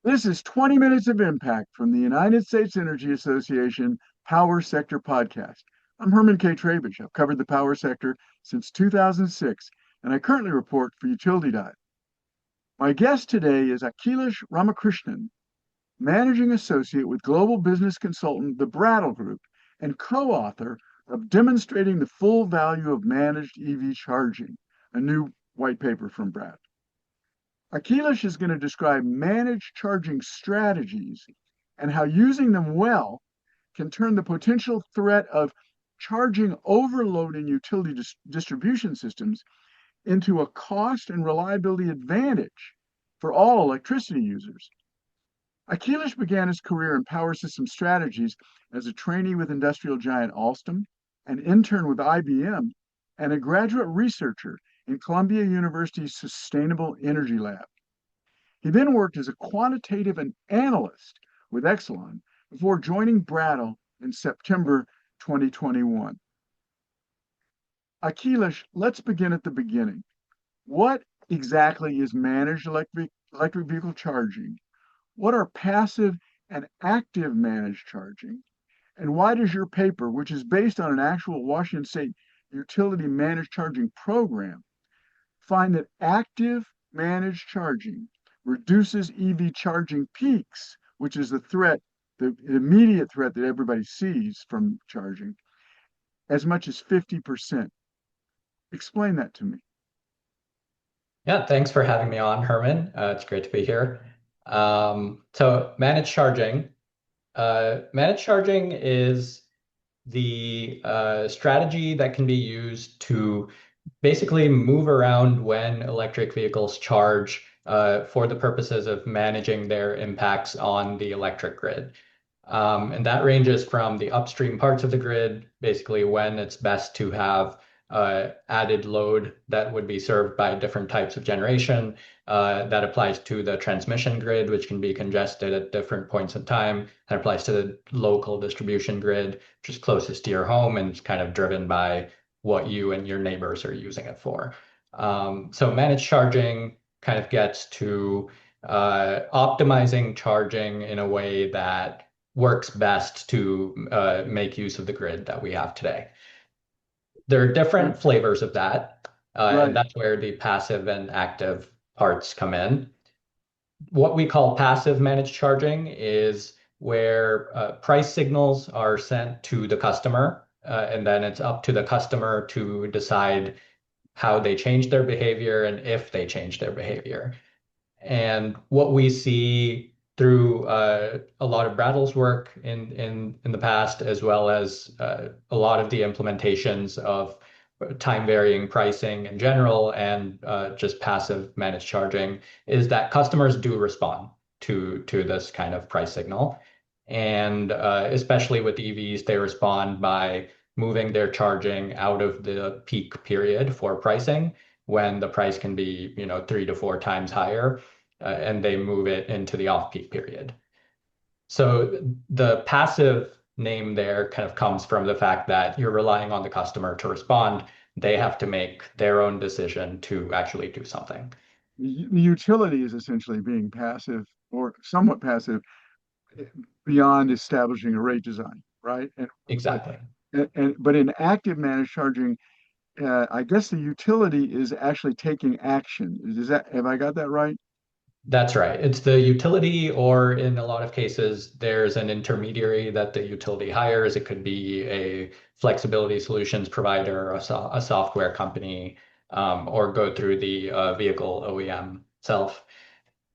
This is 20 Minutes of Impact from the United States Energy Association Power Sector Podcast. I'm Herman K. Trabish. I've covered the power sector since 2006, and I currently report for Utility Dive. My guest today is Akhilesh Ramakrishnan, Managing Associate with global business consultant the Brattle Group and co author of Demonstrating the Full Value of Managed EV Charging, a new white paper from Brattle. Akhilesh is going to describe managed charging strategies and how using them well can turn the potential threat of charging overload in utility distribution systems into a cost and reliability advantage for all electricity users. Akhilesh began his career in power system strategies as a trainee with industrial giant Alstom, an intern with IBM, and a graduate researcher in Columbia University's Sustainable Energy Lab. He then worked as a quantitative and analyst with Exelon before joining Brattle in September 2021. Akhilesh, let's begin at the beginning. What exactly is managed electric vehicle charging? What are passive and active managed charging? And why does your paper, which is based on an actual Washington State utility managed charging program, find that active managed charging reduces EV charging peaks, which is the immediate threat that everybody sees from charging, as much as 50%? Explain that to me. Yeah, thanks for having me on, Herman. It's great to be here. So managed charging is the strategy that can be used to basically move around when electric vehicles charge for the purposes of managing their impacts on the electric grid. And that ranges from the upstream parts of the grid, basically when it's best to have added load that would be served by different types of generation. That applies to the transmission grid, which can be congested at different points in time. That applies to the local distribution grid, which is closest to your home and is kind of driven by what you and your neighbors are using it for. So managed charging kind of gets to optimizing charging in a way that works best to make use of the grid that we have today. There are different flavors of that, and Right. that's where the passive and active parts come in. What we call passive managed charging is where price signals are sent to the customer, and then it's up to the customer to decide how they change their behavior and if they change their behavior. And what we see through a lot of Brattle's work in the past, as well as a lot of the implementations of time varying pricing in general and just passive managed charging, is that customers do respond to this kind of price signal. And especially with EVs, they respond by moving their charging out of the peak period for pricing when the price can be, 3 to 4 times higher, and they move it into the off-peak period. So the passive name there kind of comes from the fact that you're relying on the customer to respond. They have to make their own decision to actually do something. The utility is essentially being passive or somewhat passive beyond establishing a rate design, right? But Exactly. but in active managed charging, I guess the utility is actually taking action. Have I got that right? That's right. It's the utility, or in a lot of cases, there's an intermediary that the utility hires. It could be a flexibility solutions provider, a software company, or go through the vehicle OEM itself.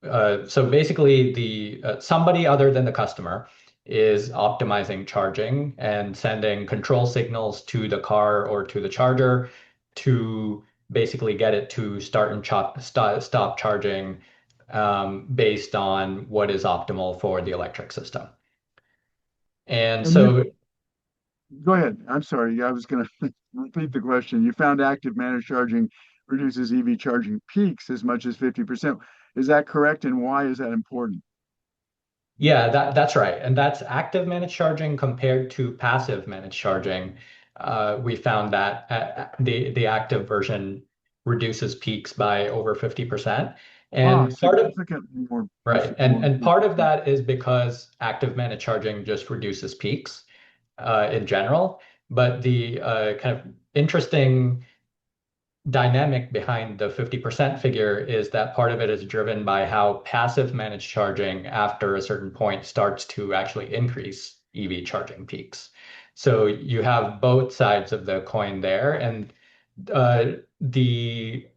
So basically, the somebody other than the customer is optimizing charging and sending control signals to the car or to the charger to basically get it to start and stop charging based on what is optimal for the electric system. And And you so, go ahead. I'm sorry. I was going to repeat the question. You found active managed charging reduces EV charging peaks as much as 50%. Is that correct? And why is that important? yeah, that's right. And that's active managed charging compared to passive managed charging. We found that the active version reduces peaks by over 50%. And part of Significantly more, right, and part of that is because active managed charging just reduces peaks in general. But the kind of interesting dynamic behind the 50% figure is that part of it is driven by how passive managed charging after a certain point starts to actually increase EV charging peaks. So you have both sides of the coin there. And the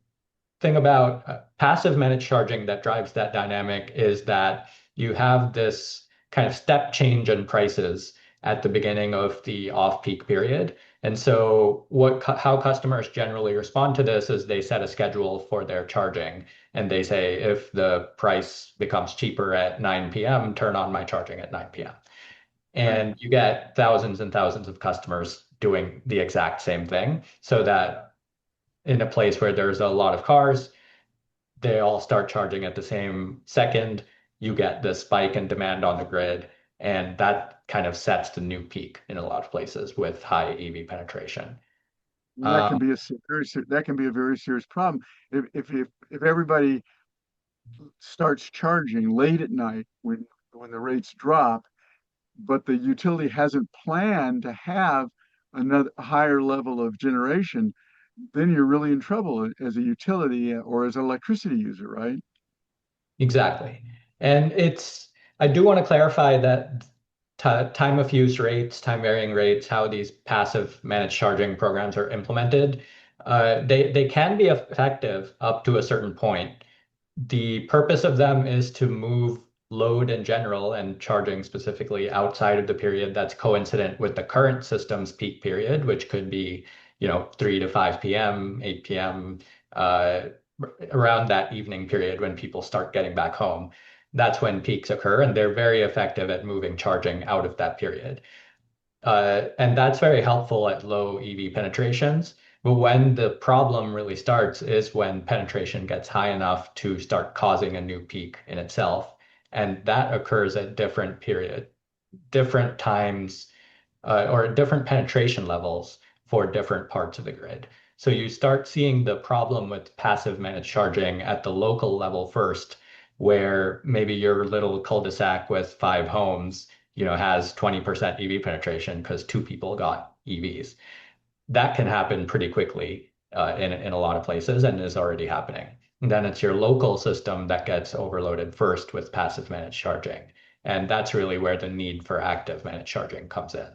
thing about passive managed charging that drives that dynamic is that you have this kind of step change in prices at the beginning of the off-peak period. And so how customers generally respond to this is they set a schedule for their charging and they say if the price becomes cheaper at 9 p.m., turn on my charging at 9 p.m. right. And you get thousands and thousands of customers doing the exact same thing so that in a place where there's a lot of cars, they all start charging at the same second. You get the spike in demand on the grid, and that kind of sets the new peak in a lot of places with high EV penetration. That can Um, be a that can be a very serious problem if everybody starts charging late at night when the rates drop, but the utility hasn't planned to have another higher level of generation, then you're really in trouble as a utility or as an electricity user, right? exactly. And I do want to clarify that time of use rates, time varying rates, how these passive managed charging programs are implemented, they can be effective up to a certain point. The purpose of them is to move load in general and charging specifically outside of the period that's coincident with the current system's peak period, which could be, 3 to 5 p.m., 8 p.m., uh, around that evening period when people start getting back home. That's when peaks occur, and they're very effective at moving charging out of that period. And that's very helpful at low EV penetrations. But when the problem really starts is when penetration gets high enough to start causing a new peak in itself. And that occurs at different times, or at different penetration levels for different parts of the grid. So you start seeing the problem with passive managed charging at the local level first, where maybe your little cul-de-sac with 5 homes, has 20% EV penetration because two people got EVs. That can happen pretty quickly in a lot of places and is already happening. And then it's your local system that gets overloaded first with passive managed charging. And that's really where the need for active managed charging comes in.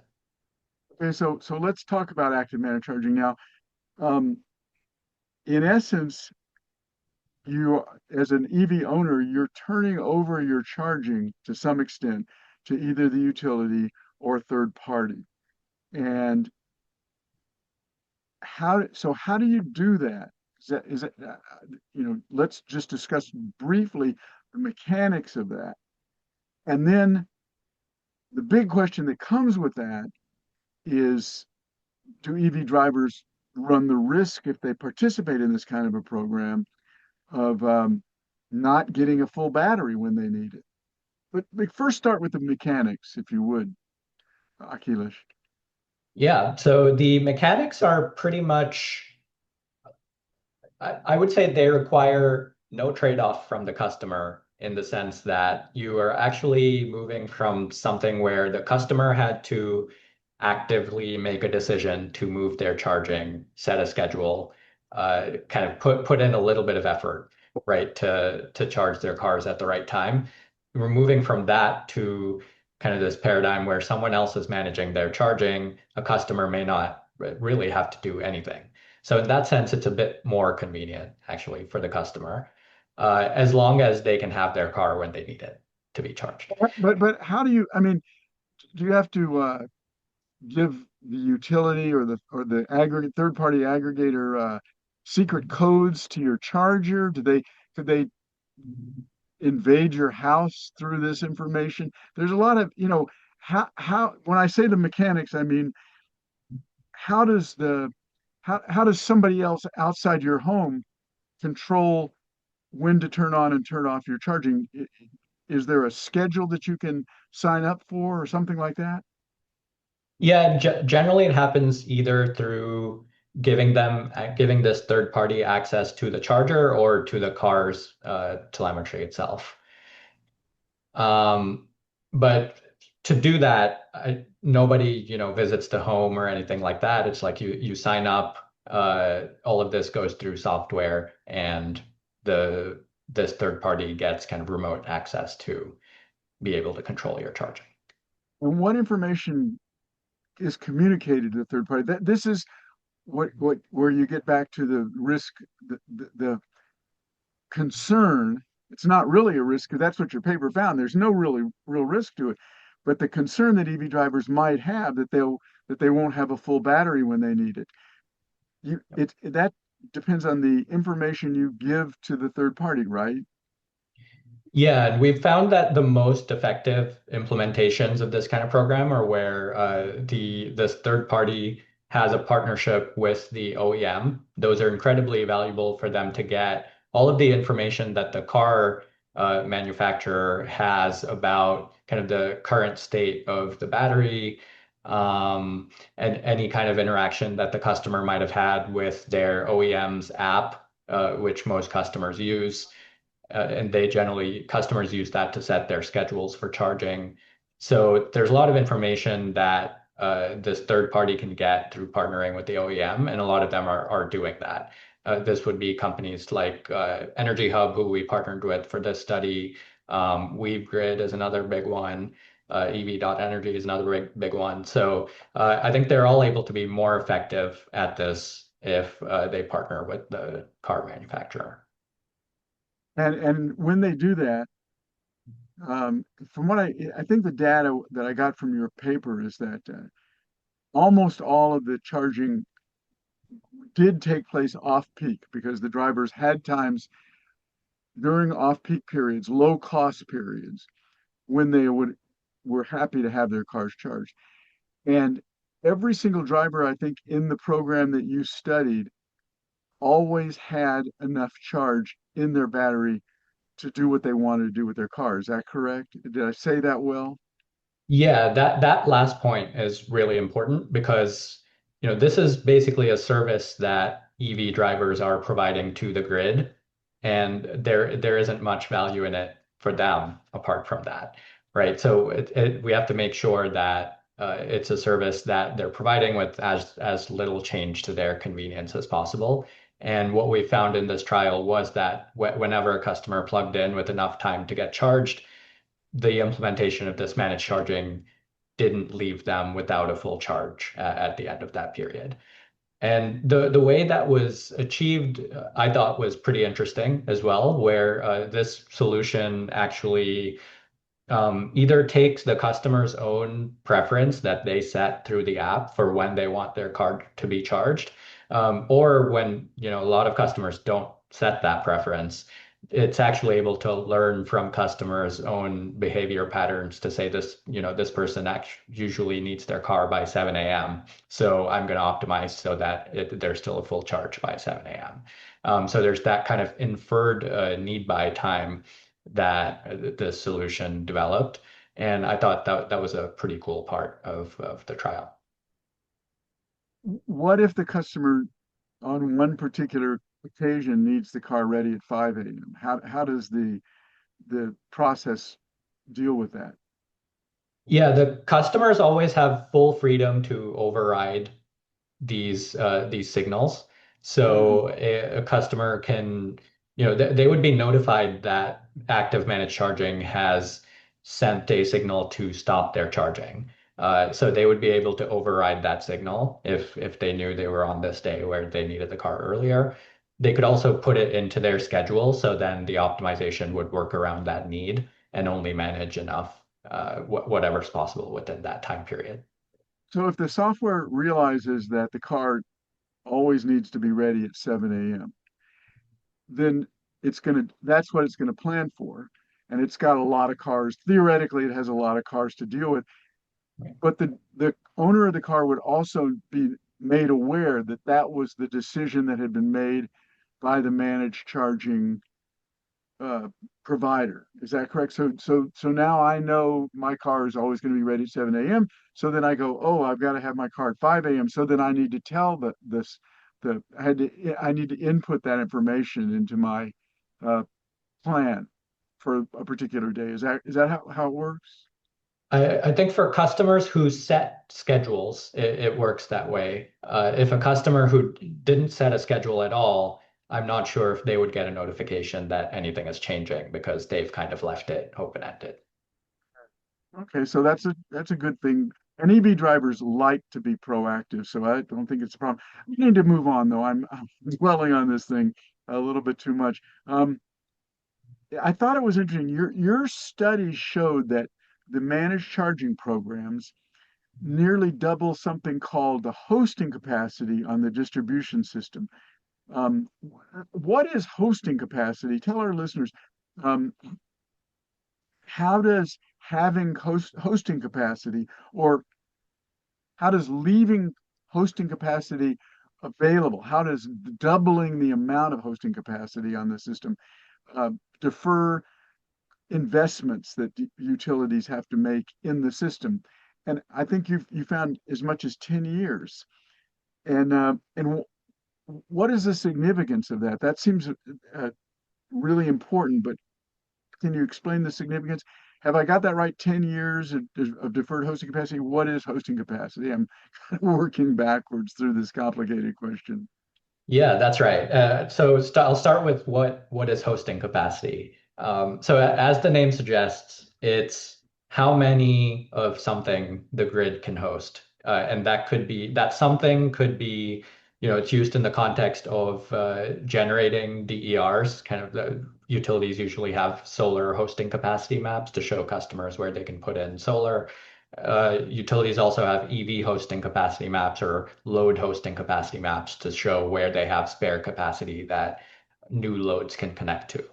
Okay, so let's talk about active managed charging now. Um, in essence, you as an EV owner, you're turning over your charging to some extent to either the utility or third party. And how do you do that? Let's just discuss briefly the mechanics of that. And then the big question that comes with that is, do EV drivers run the risk if they participate in this kind of a program of not getting a full battery when they need it? But first start with the mechanics, if you would, Akhilesh. Yeah, so the mechanics are pretty much, I would say they require no trade-off from the customer in the sense that you are actually moving from something where the customer had to actively make a decision to move their charging, set a schedule, kind of put in a little bit of effort, right, to charge their cars at the right time. We're moving from that to kind of this paradigm where someone else is managing their charging. A customer may not really have to do anything. So in that sense, it's a bit more convenient actually for the customer, as long as they can have their car when they need it to be charged. But how do you? I mean, do you have to give the utility or the aggregate third party aggregator secret codes to your charger? Could they invade your house through this information? There's a lot of, how when I say the mechanics, I mean how does the how does somebody else outside your home control when to turn on and turn off your charging? Is there a schedule that you can sign up for or something like that? Yeah, generally it happens either through giving this third party access to the charger or to the car's telemetry itself. But to do that, nobody, visits the home or anything like that. It's like you sign up, all of this goes through software, and this third party gets kind of remote access to be able to control your charging. And what information is communicated to the third party? This is what where you get back to the risk, the concern. It's not really a risk because that's what your paper found. There's no really real risk to it, but the concern that EV drivers might have that they won't have a full battery when they need it. That depends on the information you give to the third party, right? Yeah, and we've found that the most effective implementations of this kind of program are where this third party has a partnership with the OEM. Those are incredibly valuable for them to get all of the information that the car manufacturer has about kind of the current state of the battery, and any kind of interaction that the customer might have had with their OEM's app, which most customers use. And customers use that to set their schedules for charging. So there's a lot of information that this third party can get through partnering with the OEM, and a lot of them are doing that. This would be companies like Energy Hub, who we partnered with for this study. WeaveGrid is another big one. EV.Energy is another big one. So I think they're all able to be more effective at this if they partner with the car manufacturer. And when they do that, from what I think the data that I got from your paper is that almost all of the charging did take place off peak because the drivers had times during off peak periods, low cost periods, when they were happy to have their cars charged. And every single driver, I think, in the program that you studied always had enough charge in their battery to do what they wanted to do with their car. Is that correct? Did I say that well? Yeah, that last point is really important because, this is basically a service that EV drivers are providing to the grid, and there isn't much value in it for them apart from that, right? So we have to make sure that it's a service that they're providing with as little change to their convenience as possible. And what we found in this trial was that whenever a customer plugged in with enough time to get charged, the implementation of this managed charging didn't leave them without a full charge at the end of that period. And the way that was achieved, I thought was pretty interesting as well, where this solution actually either takes the customer's own preference that they set through the app for when they want their card to be charged, or when a lot of customers don't set that preference, it's actually able to learn from customers' own behavior patterns to say this person usually needs their car by 7 a.m. So I'm going to optimize so that there's still a full charge by 7 a.m. So there's that kind of inferred need by time that the solution developed. And I thought that was a pretty cool part of the trial. What if the customer on one particular occasion needs the car ready at 5 a.m.? How does the process deal with that? Yeah, the customers always have full freedom to override these signals. Mhm. So a customer can, they would be notified that active managed charging has sent a signal to stop their charging. So they would be able to override that signal if they knew they were on this day where they needed the car earlier. They could also put it into their schedule, so then the optimization would work around that need and only manage enough, whatever's possible within that time period. So if the software realizes that the car always needs to be ready at 7 a.m., then that's what it's gonna plan for. And it's got a lot of cars. Theoretically, it has a lot of cars to deal with. But the owner of the car would also be made aware that that was the decision that had been made by the managed charging uh, provider. Is that correct? So now I know my car is always going to be ready at 7 a.m. So then I go, oh, I've got to have my car at 5 a.m. So then I need to tell I need to input that information into my uh, plan for a particular day. Is that how it works? I think for customers who set schedules, it works that way. If a customer who didn't set a schedule at all, I'm not sure if they would get a notification that anything is changing because they've kind of left it open-ended. Okay, so that's a good thing. And EV drivers like to be proactive, so I don't think it's a problem. We need to move on, though. I'm dwelling on this thing a little bit too much. I thought it was interesting. Your study showed that the managed charging programs nearly double something called the hosting capacity on the distribution system. Um, what is hosting capacity? Tell our listeners, um, how does having hosting capacity, or how does leaving hosting capacity available, how does doubling the amount of hosting capacity on the system uh, defer investments that utilities have to make in the system? And I think you found as much as 10 years. And what is the significance of that? That seems really important, but can you explain the significance? Have I got that right? 10 years of deferred hosting capacity. What is hosting capacity? I'm working backwards through this complicated question. Yeah, that's right. I'll start with what is hosting capacity. As the name suggests, it's how many of something the grid can host, and that something could be, it's used in the context of generating DERs. Kind of the utilities usually have solar hosting capacity maps to show customers where they can put in solar. Utilities also have EV hosting capacity maps or load hosting capacity maps to show where they have spare capacity that new loads can connect to.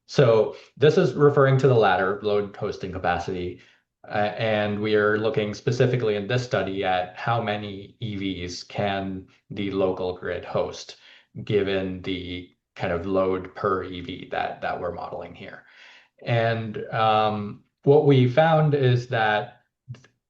So this is referring to the latter, load hosting capacity. And we are looking specifically in this study at how many EVs can the local grid host, given the kind of load per EV that we're modeling here. And what we found is that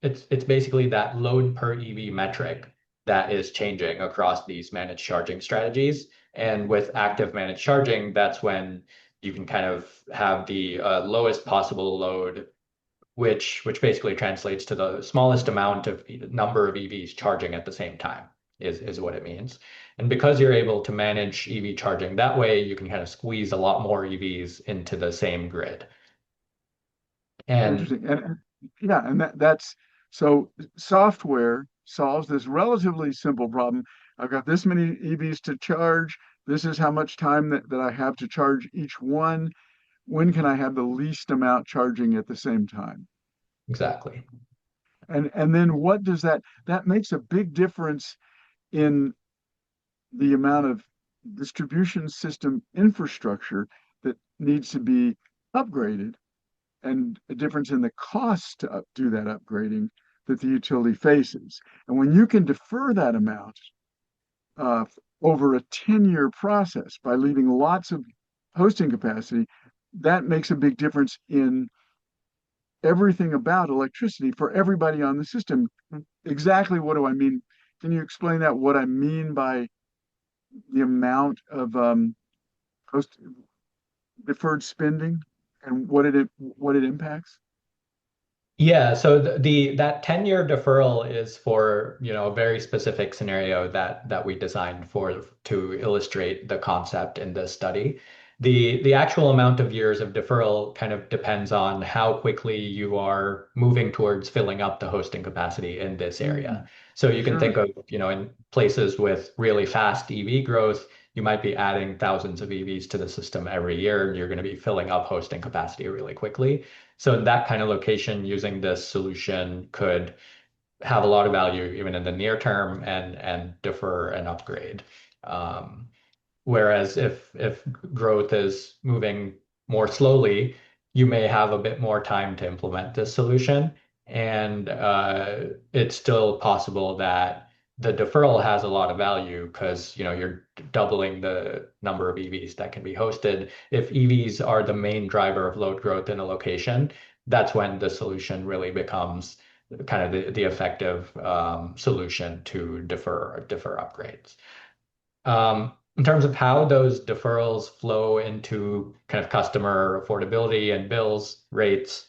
it's basically that load per EV metric that is changing across these managed charging strategies. And with active managed charging, that's when you can kind of have the lowest possible load, which basically translates to the smallest amount of number of EVs charging at the same time is what it means. And because you're able to manage EV charging that way, you can kind of squeeze a lot more EVs into the same grid. And Interesting. And yeah, and that's so software solves this relatively simple problem. I've got this many EVs to charge. This is how much time that I have to charge each one. When can I have the least amount charging at the same time? exactly. And then what does that makes a big difference in the amount of distribution system infrastructure that needs to be upgraded, and a difference in the cost to do that upgrading that the utility faces. And when you can defer that amount uh, over a 10-year process by leaving lots of hosting capacity, that makes a big difference in everything about electricity for everybody on the system. Exactly what do I mean? Can you explain that? What I mean by the amount of host deferred spending and what it impacts? Yeah, so that 10-year deferral is for, a very specific scenario that we designed for to illustrate the concept in this study. The actual amount of years of deferral kind of depends on how quickly you are moving towards filling up the hosting capacity in this area. Mm, So you can think sure. of, in places with really fast EV growth, you might be adding thousands of EVs to the system every year, and you're going to be filling up hosting capacity really quickly. So in that kind of location, using this solution could have a lot of value even in the near term and defer an upgrade. Um, Whereas if growth is moving more slowly, you may have a bit more time to implement this solution. And it's still possible that the deferral has a lot of value because you're doubling the number of EVs that can be hosted. If EVs are the main driver of load growth in a location, that's when the solution really becomes kind of the effective solution to defer upgrades. In terms of how those deferrals flow into kind of customer affordability and bills rates,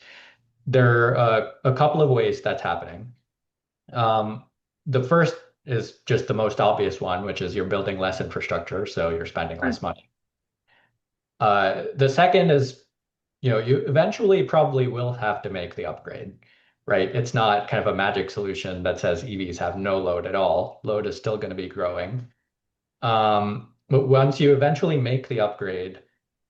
there are a couple of ways that's happening. Um, the first is just the most obvious one, which is you're building less infrastructure, so you're spending Right. less money. The second is, you eventually probably will have to make the upgrade, right? It's not kind of a magic solution that says EVs have no load at all. Load is still going to be growing. But once you eventually make the upgrade,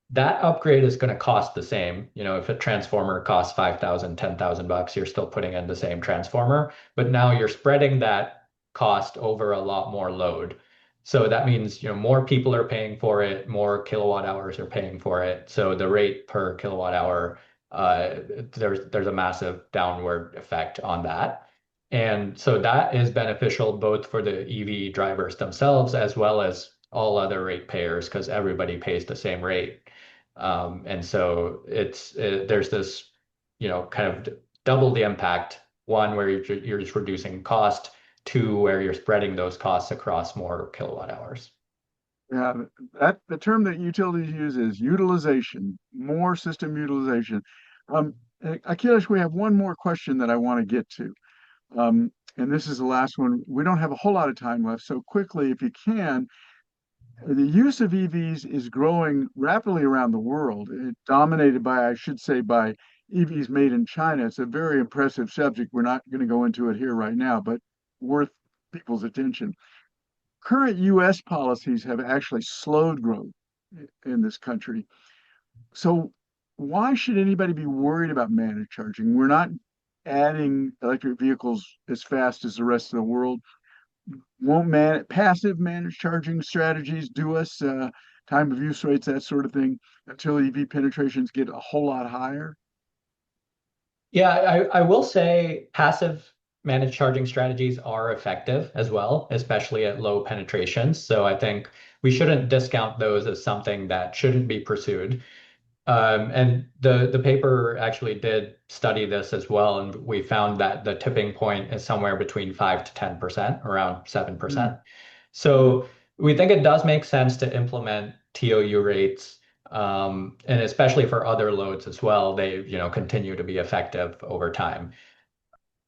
that upgrade is going to cost the same. If a transformer costs 5,000, 10,000 bucks, you're still putting in the same transformer, but now you're spreading that cost over a lot more load. So that means, more people are paying for it, more kilowatt hours are paying for it. So the rate per kilowatt hour, there's a massive downward effect on that. And so that is beneficial both for the EV drivers themselves as well as all other ratepayers because everybody pays the same rate. And so there's this, kind of double the impact. One, where you're just reducing cost. Two, where you're spreading those costs across more kilowatt hours. Yeah, that the term that utilities use is utilization, more system utilization. Akhilesh, we have one more question that I want to get to. And this is the last one. We don't have a whole lot of time left. So quickly, if you can, the use of EVs is growing rapidly around the world, dominated by, I should say, by EVs made in China. It's a very impressive subject. We're not going to go into it here right now, but worth people's attention. Current US policies have actually slowed growth in this country. So, why should anybody be worried about managed charging? We're not adding electric vehicles as fast as the rest of the world. Won't passive managed charging strategies do us time of use rates, that sort of thing, until EV penetrations get a whole lot higher? Yeah, I will say passive managed charging strategies are effective as well, especially at low penetrations. So I think we shouldn't discount those as something that shouldn't be pursued. And the paper actually did study this as well, and we found that the tipping point is somewhere between 5 to 10%, around 7%. Mm, mm, So we think it does make sense to implement TOU rates, and especially for other loads as well, they continue to be effective over time.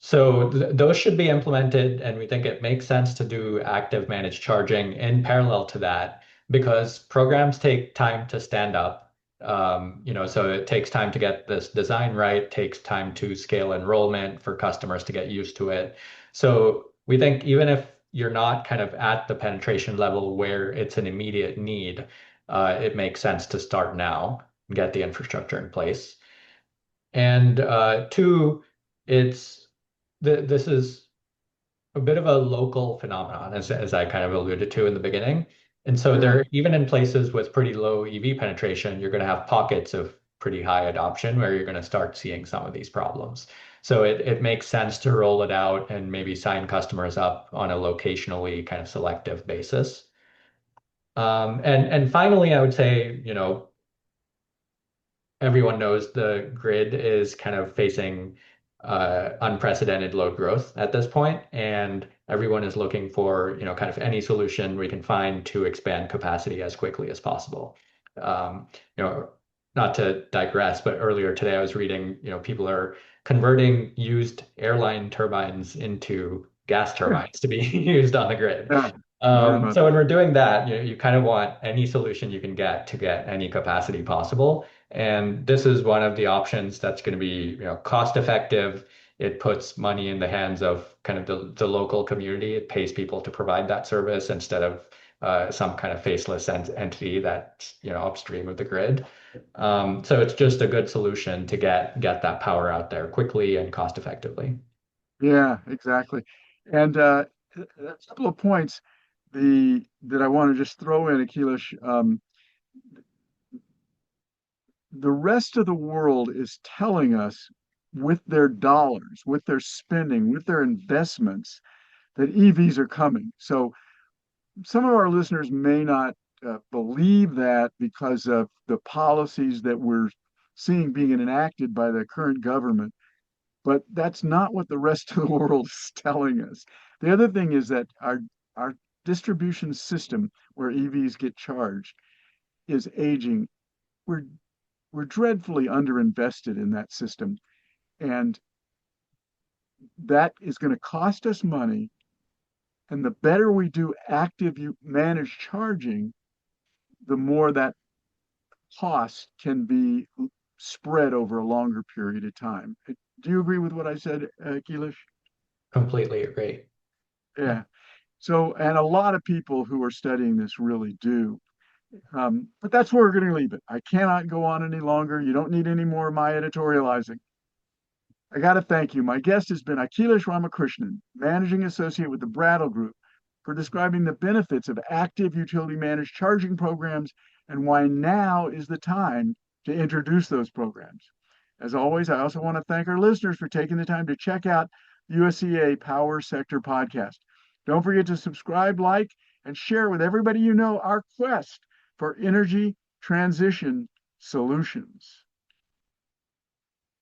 So those should be implemented, and we think it makes sense to do active managed charging in parallel to that because programs take time to stand up. So it takes time to get this design right, takes time to scale enrollment for customers to get used to it. So we think even if you're not kind of at the penetration level where it's an immediate need, it makes sense to start now and get the infrastructure in place. And two, it's this is a bit of a local phenomenon, as I kind of alluded to in the beginning. And so yeah. there, even in places with pretty low EV penetration, you're going to have pockets of pretty high adoption where you're going to start seeing some of these problems. So it makes sense to roll it out and maybe sign customers up on a locationally kind of selective basis. And finally, I would say, everyone knows the grid is kind of facing unprecedented load growth at this point, and everyone is looking for, kind of any solution we can find to expand capacity as quickly as possible. Um, you know, Not to digress, but earlier today I was reading, people are converting used airline turbines into gas turbines to be used on the grid. Yeah, I heard about So when that. we're doing that, you kind of want any solution you can get to get any capacity possible. And this is one of the options that's going to be, cost effective. It puts money in the hands of kind of the local community. It pays people to provide that service instead of some kind of faceless entity that's, upstream of the grid. So it's just a good solution to get that power out there quickly and cost effectively. Yeah, exactly. And a couple of points that I want to just throw in, Akhilesh. The rest of the world is telling us with their dollars, with their spending, with their investments, that EVs are coming. So some of our listeners may not believe that because of the policies that we're seeing being enacted by the current government, but that's not what the rest of the world is telling us. The other thing is that our distribution system where EVs get charged is aging. We're we're dreadfully underinvested in that system, and that is going to cost us money. And the better we do active managed charging, the more that cost can be spread over a longer period of time. Do you agree with what I said, Akhilesh? Completely agree. Yeah. So, and a lot of people who are studying this really do. But that's where we're going to leave it. I cannot go on any longer. You don't need any more of my editorializing. I got to thank you. My guest has been Akhilesh Ramakrishnan, Managing Associate with the Brattle Group, for describing the benefits of active utility managed charging programs and why now is the time to introduce those programs. As always, I also want to thank our listeners for taking the time to check out USEA Power Sector Podcast. Don't forget to subscribe, like, and share with everybody you know our quest for energy transition solutions.